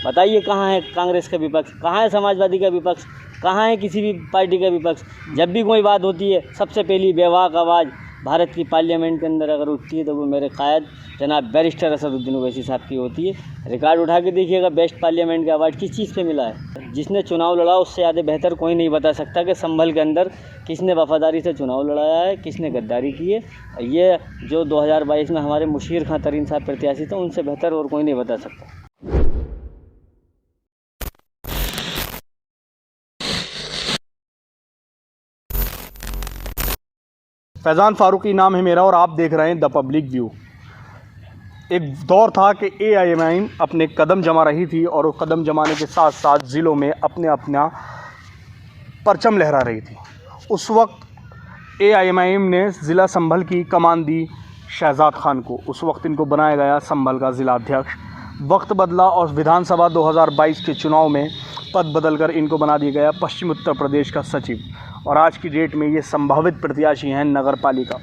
बताइए कहाँ है कांग्रेस का विपक्ष, कहाँ है समाजवादी का विपक्ष, कहाँ है किसी भी पार्टी का विपक्ष। जब भी कोई बात होती है सबसे पहली बेबाक आवाज़ भारत की पार्लियामेंट के अंदर अगर उठती है तो वो मेरे कायद जनाब बैरिस्टर असदुद्दीन ओवैसी साहब की होती है। रिकॉर्ड उठा के देखिएगा, बेस्ट पार्लियामेंट का अवार्ड किस चीज़ पे मिला है। जिसने चुनाव लड़ा उससे ज़्यादा बेहतर कोई नहीं बता सकता कि संभल के अंदर किसने वफादारी से चुनाव लड़ाया है, किसने गद्दारी की है। ये जो 2022 में हमारे मुशीर खां तरीन साहब प्रत्याशी थे उनसे बेहतर और कोई नहीं बता सकता। फैज़ान फ़ारूकी नाम है मेरा और आप देख रहे हैं द पब्लिक व्यू। एक दौर था कि AIMIM अपने कदम जमा रही थी और वो कदम जमाने के साथ साथ ज़िलों में अपना परचम लहरा रही थी। उस वक्त AIMIM ने ज़िला संभल की कमान दी शहजाद खान को। उस वक्त इनको बनाया गया संभल का ज़िला अध्यक्ष। वक्त बदला और विधानसभा 2022 के चुनाव में पद बदलकर इनको बना दिया गया पश्चिम उत्तर प्रदेश का सचिव। और आज की डेट में ये संभावित प्रत्याशी हैं नगर पालिका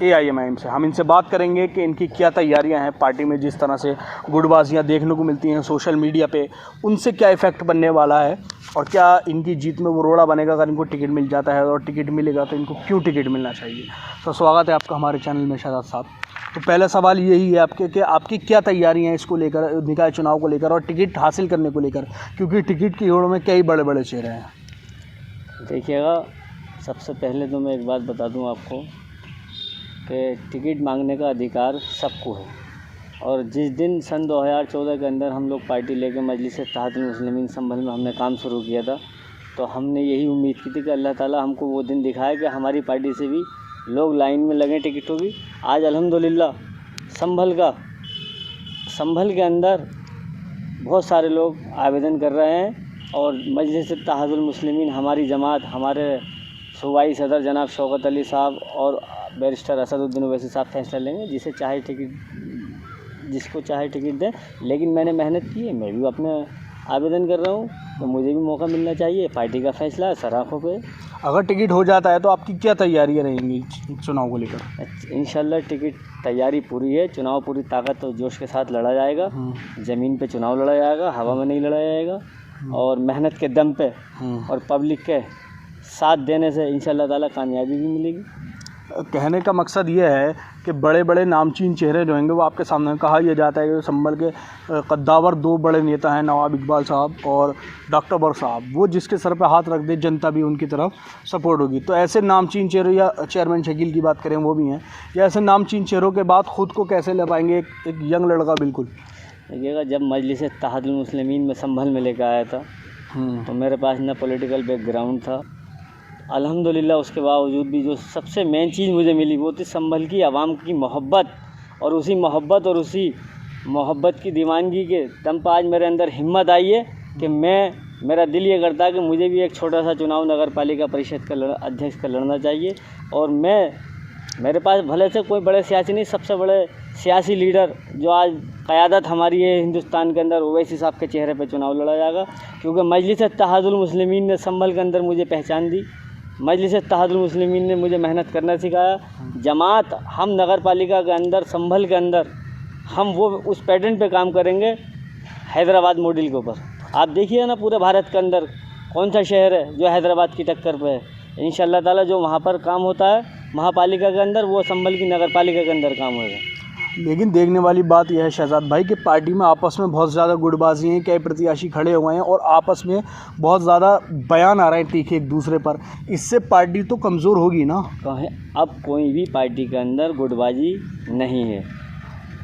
AIMIM से। हम इनसे बात करेंगे कि इनकी क्या तैयारियां हैं पार्टी में। जिस तरह से गुटबाजियां देखने को मिलती हैं सोशल मीडिया पे, उनसे क्या इफ़ेक्ट बनने वाला है और क्या इनकी जीत में वो रोड़ा बनेगा अगर इनको टिकट मिल जाता है, और टिकट मिलेगा तो इनको क्यों टिकट मिलना चाहिए। तो स्वागत है आपका हमारे चैनल में शहजाद साहब। तो पहला सवाल यही है आपके कि आपकी क्या तैयारी हैं इसको लेकर, निकाय चुनाव को लेकर और टिकट हासिल करने को लेकर, क्योंकि टिकट की होड़ में कई बड़े बड़े चेहरे हैं। देखिएगा, सबसे पहले तो मैं एक बात बता दूं आपको कि टिकट मांगने का अधिकार सबको है। और जिस दिन सन 2014 के अंदर हम लोग पार्टी लेके मजलिस इत्तेहादुल मुस्लिमीन संभल में हमने काम शुरू किया था, तो हमने यही उम्मीद की थी कि अल्लाह ताला हमको वो दिन दिखाए कि हमारी पार्टी से भी लोग लाइन में लगें टिकटों की। आज अल्हम्दुलिल्लाह संभल के अंदर बहुत सारे लोग आवेदन कर रहे हैं और मजलिस इत्तेहादुल मुस्लिमीन हमारी जमात, हमारे सूबाई सदर जनाब शौकत अली साहब और बैरिस्टर असदुद्दीन ओवैसी साहब फैसला लेंगे जिसको चाहे टिकट दें। लेकिन मैंने मेहनत की है, मैं भी अपने आवेदन कर रहा हूँ, तो मुझे भी मौका मिलना चाहिए। पार्टी का फैसला है सर आँखों पे। अगर टिकट हो जाता है तो आपकी क्या तैयारियां रहेंगी चुनाव को लेकर? इंशाल्लाह टिकट तैयारी पूरी है। चुनाव पूरी ताकत और जोश के साथ लड़ा जाएगा। ज़मीन पे चुनाव लड़ा जाएगा, हवा में नहीं लड़ा जाएगा। और मेहनत के दम पे और पब्लिक के साथ देने से इंशाल्लाह ताला कामयाबी भी मिलेगी। कहने का मकसद ये है कि बड़े बड़े नामचीन चेहरे जो होंगे वो आपके सामने। कहा यह जाता है कि संभल के कद्दावर दो बड़े नेता हैं, नवाब इकबाल साहब और डॉक्टर बर साहब। वो जिसके सर पे हाथ रख दे जनता भी उनकी तरफ सपोर्ट होगी। तो ऐसे नामचीन चेहरों, या चेयरमैन शकील की बात करें वो भी हैं, या ऐसे नामचीन चेहरों के बाद ख़ुद को कैसे ले पाएंगे एक यंग लड़का? बिल्कुल देखिएगा, जब मजलिस इत्तेहादुल मुस्लिमीन में संभल में लेकर आया था तो मेरे पास न पॉलिटिकल बैकग्राउंड था। अल्हम्दुलिल्लाह उसके बावजूद भी जो सबसे मेन चीज़ मुझे मिली वो थी संभल की आवाम की मोहब्बत। और उसी मोहब्बत की दीवानगी के दम पर आज मेरे अंदर हिम्मत आई है कि मेरा दिल ये करता है कि मुझे भी एक छोटा सा चुनाव नगर पालिका परिषद का अध्यक्ष का लड़ना चाहिए। और मेरे पास भले से कोई बड़े सियासी नहीं, सबसे बड़े सियासी लीडर जो आज क़यादत हमारी है हिंदुस्तान के अंदर, ओवैसी साहब के चेहरे पे चुनाव लड़ा जाएगा। क्योंकि मजलिस इत्तेहादुल मुस्लिमीन ने संभल के अंदर मुझे पहचान दी। मजलिस इत्तेहादुल मुस्लिमीन ने मुझे मेहनत करना सिखाया। जमात, हम नगर पालिका के अंदर, संभल के अंदर हम वो उस पैटर्न पे काम करेंगे हैदराबाद मॉडल के ऊपर। आप देखिए ना, पूरे भारत के अंदर कौन सा शहर है जो हैदराबाद की टक्कर पे है। इंशाल्लाह ताला जो वहाँ पर काम होता है महापालिका के अंदर, वो संभल की नगर पालिका के अंदर काम होगा। लेकिन देखने वाली बात यह है शहजाद भाई कि पार्टी में आपस में बहुत ज़्यादा गुटबाजी हैं। कई प्रत्याशी खड़े हुए हैं और आपस में बहुत ज़्यादा बयान आ रहे हैं तीखे एक दूसरे पर। इससे पार्टी तो कमज़ोर होगी ना। कहें, अब कोई भी पार्टी के अंदर गुटबाजी नहीं है।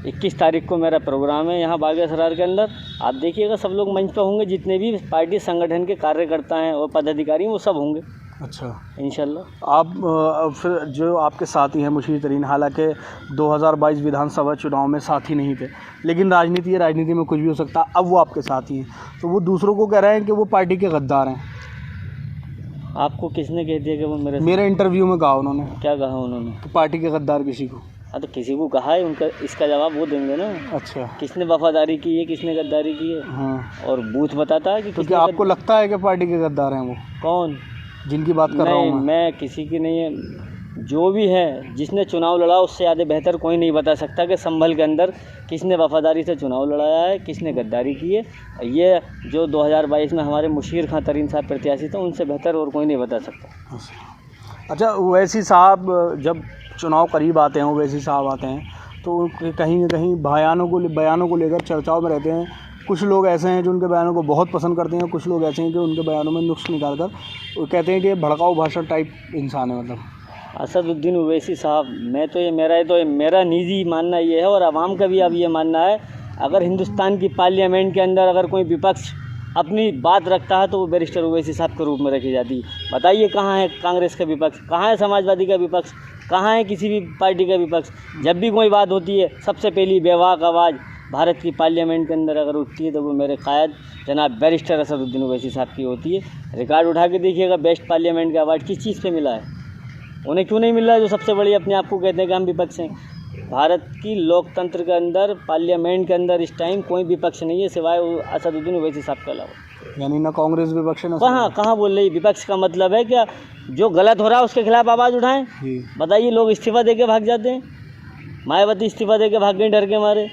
21 तारीख को मेरा प्रोग्राम है यहाँ बाग असरार के अंदर। आप देखिएगा, सब लोग मंच पर होंगे, जितने भी पार्टी संगठन के कार्यकर्ता हैं और पदाधिकारी हैं वो सब होंगे। अच्छा, इंशाल्लाह। आप फिर जो आपके साथी हैं मुशीर तरीन, हालांकि 2022 विधानसभा चुनाव में साथी नहीं थे, लेकिन राजनीति है, राजनीति में कुछ भी हो सकता है। अब वो आपके साथी हैं, तो वो दूसरों को कह रहे हैं कि वो पार्टी के गद्दार हैं। आपको किसने कह दिया कि वो मेरे इंटरव्यू में कहा उन्होंने। क्या कहा उन्होंने? तो पार्टी के गद्दार किसी को। हाँ, तो किसी को कहा है, उनका इसका जवाब वो देंगे ना। अच्छा, किसने वफादारी की है, किसने गद्दारी की है। हाँ, और बूथ बताता है कि तो क्या आपको लगता है कि पार्टी के गद्दार हैं वो? कौन? जिनकी बात कर रहा हूँ मैं किसी की नहीं है। जो भी है जिसने चुनाव लड़ा उससे ज़्यादा बेहतर कोई नहीं बता सकता कि संभल के अंदर किसने वफादारी से चुनाव लड़ाया है, किसने गद्दारी की है। ये जो 2022 में हमारे मुशीर खां तरीन साहब प्रत्याशी थे, उनसे बेहतर और कोई नहीं बता सकता। अच्छा, ओवैसी साहब जब चुनाव करीब आते हैं, ओवैसी साहब आते हैं तो कहीं न कहीं बयानों को लेकर चर्चाओं में रहते हैं। कुछ लोग ऐसे हैं जो उनके बयानों को बहुत पसंद करते हैं, कुछ लोग ऐसे हैं कि उनके बयानों में नुक्स निकाल कर वो कहते हैं कि ये भड़काऊ भाषा टाइप इंसान है। मतलब असदुद्दीन ओवैसी साहब, मेरा निजी मानना ये है और आवाम का भी अब ये मानना है, अगर हिंदुस्तान की पार्लियामेंट के अंदर अगर कोई विपक्ष अपनी बात रखता है तो वो बैरिस्टर ओवैसी साहब के रूप में रखी जाती है। बताइए कहाँ है कांग्रेस का विपक्ष, कहाँ है समाजवादी का विपक्ष, कहाँ है किसी भी पार्टी का विपक्ष। जब भी कोई बात होती है सबसे पहली बेवाक आवाज़ भारत की पार्लियामेंट के अंदर अगर उठती है तो वो मेरे कायद जनाब बैरिस्टर असदुद्दीन ओवैसी साहब की होती है। रिकॉर्ड उठा के देखिएगा, बेस्ट पार्लियामेंट का अवार्ड किस चीज़ पे मिला है, उन्हें क्यों नहीं मिल रहा है जो सबसे बड़ी अपने आप को कहते हैं कि हम विपक्ष हैं। भारत की लोकतंत्र के अंदर पार्लियामेंट के अंदर इस टाइम कोई विपक्ष नहीं है सिवाय असदुद्दीन ओवैसी साहब के अलावा। यानी ना कांग्रेस विपक्ष है, कहाँ बोल रही विपक्ष का मतलब है क्या जो गलत हो रहा है उसके खिलाफ आवाज़ उठाएं। बताइए, लोग इस्तीफा दे के भाग जाते हैं, मायावती इस्तीफा दे के भाग गई डर के मारे,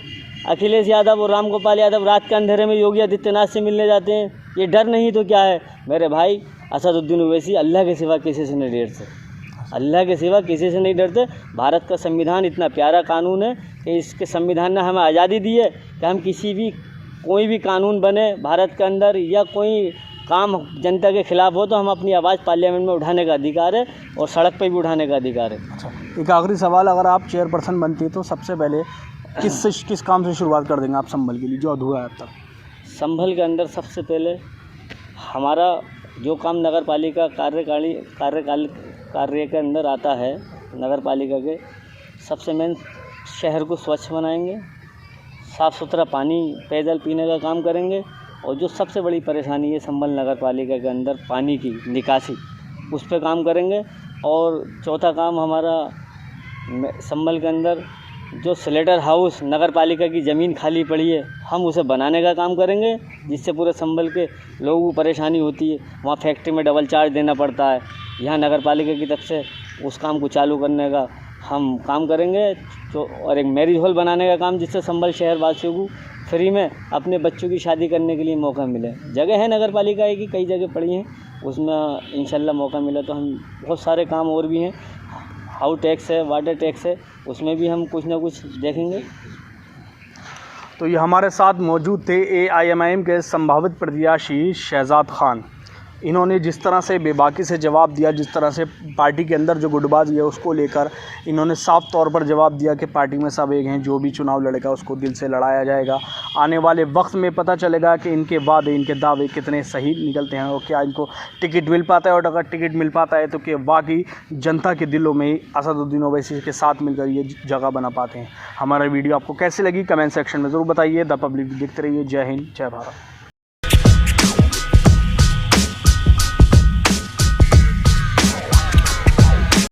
अखिलेश यादव और राम गोपाल यादव रात के अंधेरे में योगी आदित्यनाथ से मिलने जाते हैं। ये डर नहीं तो क्या है मेरे भाई। असदुद्दीन ओवैसी अल्लाह के सिवा किसी से नहीं डरते, अल्लाह के सिवा किसी से नहीं डरते। भारत का संविधान इतना प्यारा कानून है कि इसके संविधान ने हमें आज़ादी दी है कि हम कोई भी कानून बने भारत के अंदर या कोई काम जनता के खिलाफ हो तो हम अपनी आवाज़ पार्लियामेंट में उठाने का अधिकार है और सड़क पर भी उठाने का अधिकार है। अच्छा, एक आखिरी सवाल, अगर आप चेयरपर्सन बनती तो सबसे पहले किस काम से शुरुआत कर देंगे आप संभल के लिए जो अधूरा है अब तक? संभल के अंदर सबसे पहले हमारा जो काम नगर पालिका कार्य के अंदर आता है, नगर पालिका के सबसे मेन शहर को स्वच्छ बनाएंगे, साफ़ सुथरा पानी पेयजल पीने का काम करेंगे और जो सबसे बड़ी परेशानी है संभल नगर पालिका के अंदर पानी की निकासी, उस पर काम करेंगे। और चौथा काम हमारा संभल के अंदर जो स्लेटर हाउस नगर पालिका की ज़मीन खाली पड़ी है हम उसे बनाने का काम करेंगे, जिससे पूरे संभल के लोगों को परेशानी होती है। वहाँ फैक्ट्री में डबल चार्ज देना पड़ता है, यहाँ नगर पालिका की तरफ से उस काम को चालू करने का हम काम करेंगे। और एक मैरिज हॉल बनाने का काम, जिससे संभल शहर वासियों को फ्री में अपने बच्चों की शादी करने के लिए मौका मिले। जगह है नगर पालिका की कई जगह पड़ी हैं, उसमें इंशाल्लाह मौका मिला तो हम बहुत सारे काम और भी हैं। हाउस टैक्स है, वाटर टैक्स है, उसमें भी हम कुछ ना कुछ देखेंगे। तो ये हमारे साथ मौजूद थे AIMIM के संभावित प्रत्याशी शहजाद खान। इन्होंने जिस तरह से बेबाकी से जवाब दिया, जिस तरह से पार्टी के अंदर जो गुटबाजी है उसको लेकर इन्होंने साफ तौर पर जवाब दिया कि पार्टी में सब एक हैं, जो भी चुनाव लड़ेगा उसको दिल से लड़ाया जाएगा। आने वाले वक्त में पता चलेगा कि इनके वादे, इनके दावे कितने सही निकलते हैं और क्या इनको टिकट मिल पाता है, और अगर टिकट मिल पाता है तो कि वाकई जनता के दिलों में असदुद्दीन ओवैसी के साथ मिलकर ये जगह बना पाते हैं। हमारा वीडियो आपको कैसी लगी कमेंट सेक्शन में ज़रूर बताइए। द पब्लिक देखते रहिए। जय हिंद, जय भारत।